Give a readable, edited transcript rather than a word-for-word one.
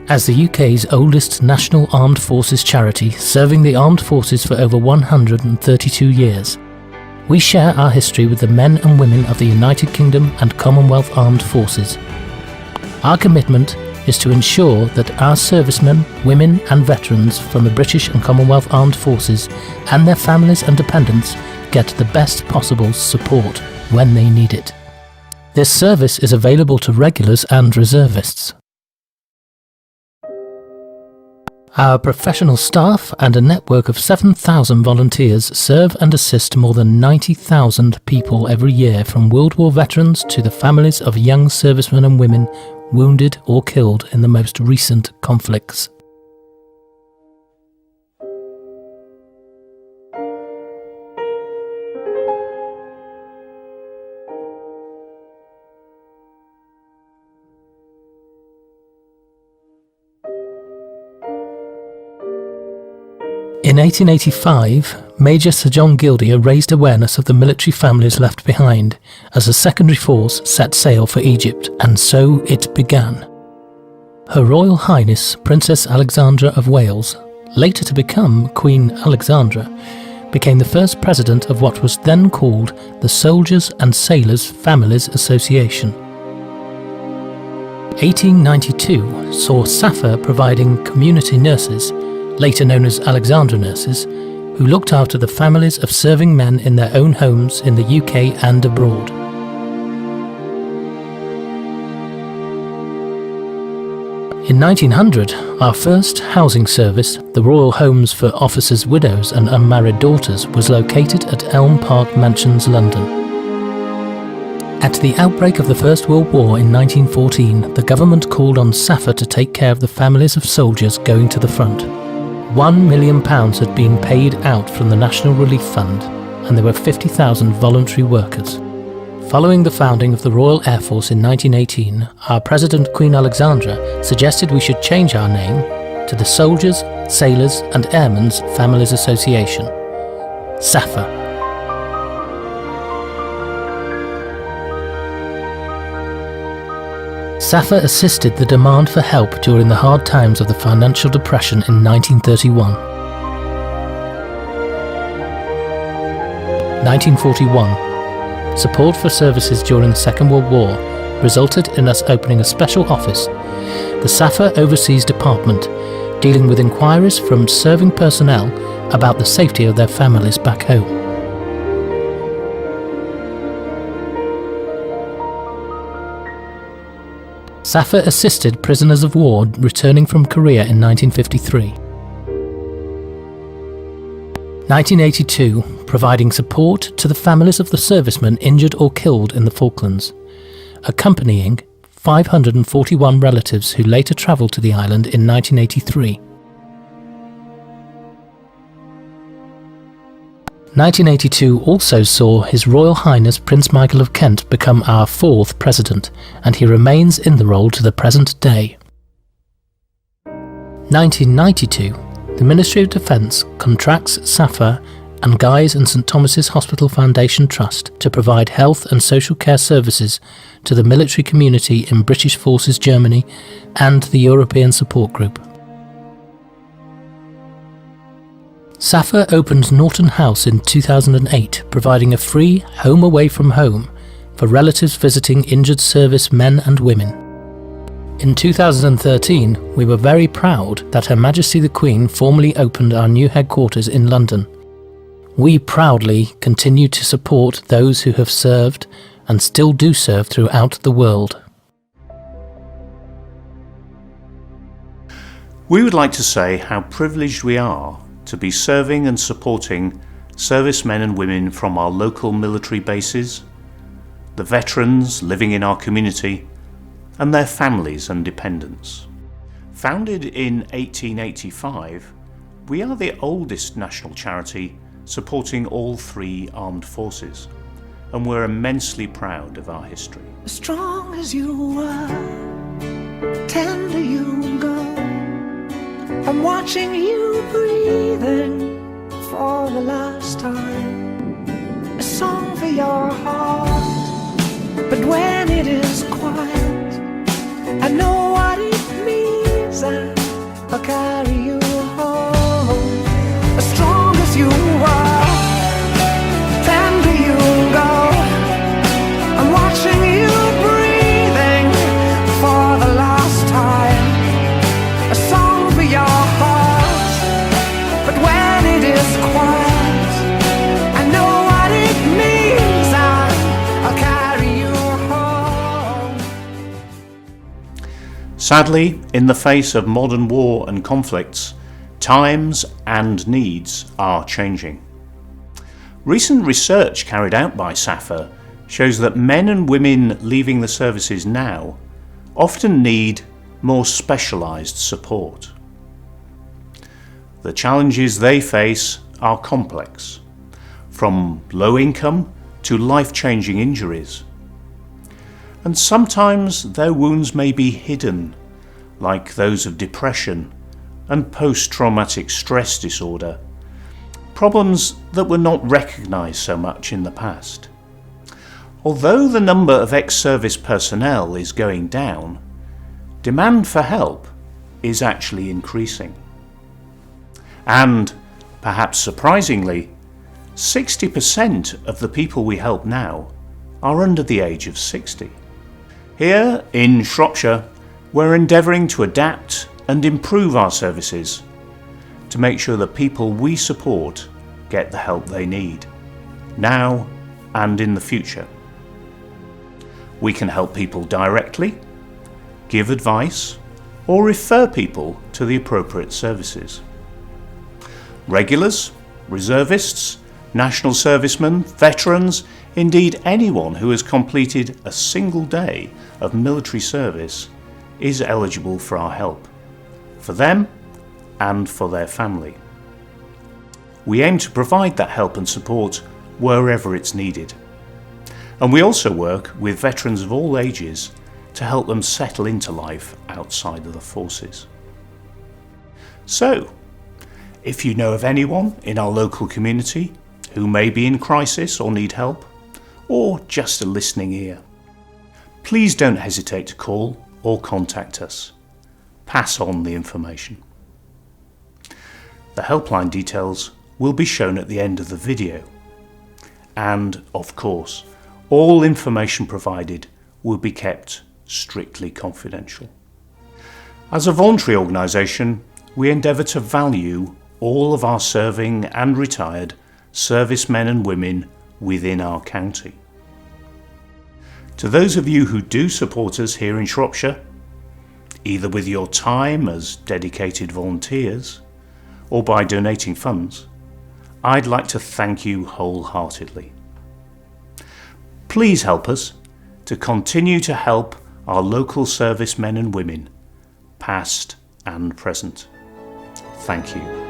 As the UK's oldest national armed forces charity, serving the armed forces for over 132 years, we share our history with the men and women of the United Kingdom and Commonwealth Armed Forces. Our commitment is to ensure that our servicemen, women and veterans from the British and Commonwealth Armed Forces and their families and dependents get the best possible support when they need it. This service is available to regulars and reservists. Our professional staff and a network of 7,000 volunteers serve and assist more than 90,000 people every year, from World War veterans to the families of young servicemen and women wounded or killed in the most recent conflicts. In 1885, Major Sir John Gildear raised awareness of the military families left behind as a secondary force set sail for Egypt, and so it began. Her Royal Highness Princess Alexandra of Wales, later to become Queen Alexandra, became the first president of what was then called the Soldiers and Sailors Families Association. 1892 saw SSAFA providing community nurses, later known as Alexandra nurses, who looked after the families of serving men in their own homes in the UK and abroad. In 1900, our first housing service, the Royal Homes for Officers' Widows and Unmarried Daughters, was located at Elm Park Mansions, London. At the outbreak of the First World War in 1914, the government called on SSAFA to take care of the families of soldiers going to the front. £1 million had been paid out from the National Relief Fund, and there were 50,000 voluntary workers. Following the founding of the Royal Air Force in 1918, our President Queen Alexandra suggested we should change our name to the Soldiers, Sailors and Airmen's Families Association, SSAFA. SSAFA assisted the demand for help during the hard times of the financial depression in 1931. 1941. Support for services during the Second World War resulted in us opening a special office, the SSAFA Overseas Department, dealing with inquiries from serving personnel about the safety of their families back home. SSAFA assisted prisoners of war returning from Korea in 1953. 1982, providing support to the families of the servicemen injured or killed in the Falklands, accompanying 541 relatives who later travelled to the island in 1983. 1982 also saw His Royal Highness Prince Michael of Kent become our 4th President, and he remains in the role to the present day. 1992, the Ministry of Defence contracts SSAFA and Guy's and St Thomas's Hospital Foundation Trust to provide health and social care services to the military community in British Forces Germany and the European Support Group. SSAFA opened Norton House in 2008, providing a free home away from home for relatives visiting injured service men and women. In 2013, we were very proud that Her Majesty the Queen formally opened our new headquarters in London. We proudly continue to support those who have served and still do serve throughout the world. We would like to say how privileged we are to be serving and supporting servicemen and women from our local military bases, the veterans living in our community, and their families and dependents. Founded in 1885, we are the oldest national charity supporting all 3 armed forces, and we're immensely proud of our history. As strong as you are, tender you go, I'm watching you breathing for the last time. A song for your heart, but when it is quiet, I know what it means. Sadly, in the face of modern war and conflicts, times and needs are changing. Recent research carried out by SSAFA shows that men and women leaving the services now often need more specialised support. The challenges they face are complex, from low income to life-changing injuries. And sometimes their wounds may be hidden, like those of depression and post-traumatic stress disorder, problems that were not recognised so much in the past. Although the number of ex-service personnel is going down, demand for help is actually increasing. And, perhaps surprisingly, 60% of the people we help now are under the age of 60. Here in Shropshire, we're endeavouring to adapt and improve our services to make sure that people we support get the help they need, now and in the future. We can help people directly, give advice, or refer people to the appropriate services. Regulars, reservists, national servicemen, veterans, indeed anyone who has completed a single day of military service is eligible for our help, for them and for their family. We aim to provide that help and support wherever it's needed. And we also work with veterans of all ages to help them settle into life outside of the forces. So, if you know of anyone in our local community who may be in crisis or need help, or just a listening ear, please don't hesitate to call or contact us. Pass on the information. The helpline details will be shown at the end of the video. And, of course, all information provided will be kept strictly confidential. As a voluntary organisation, we endeavour to value all of our serving and retired servicemen and women within our county. To those of you who do support us here in Shropshire, either with your time as dedicated volunteers or by donating funds, I'd like to thank you wholeheartedly. Please help us to continue to help our local servicemen and women, past and present. Thank you.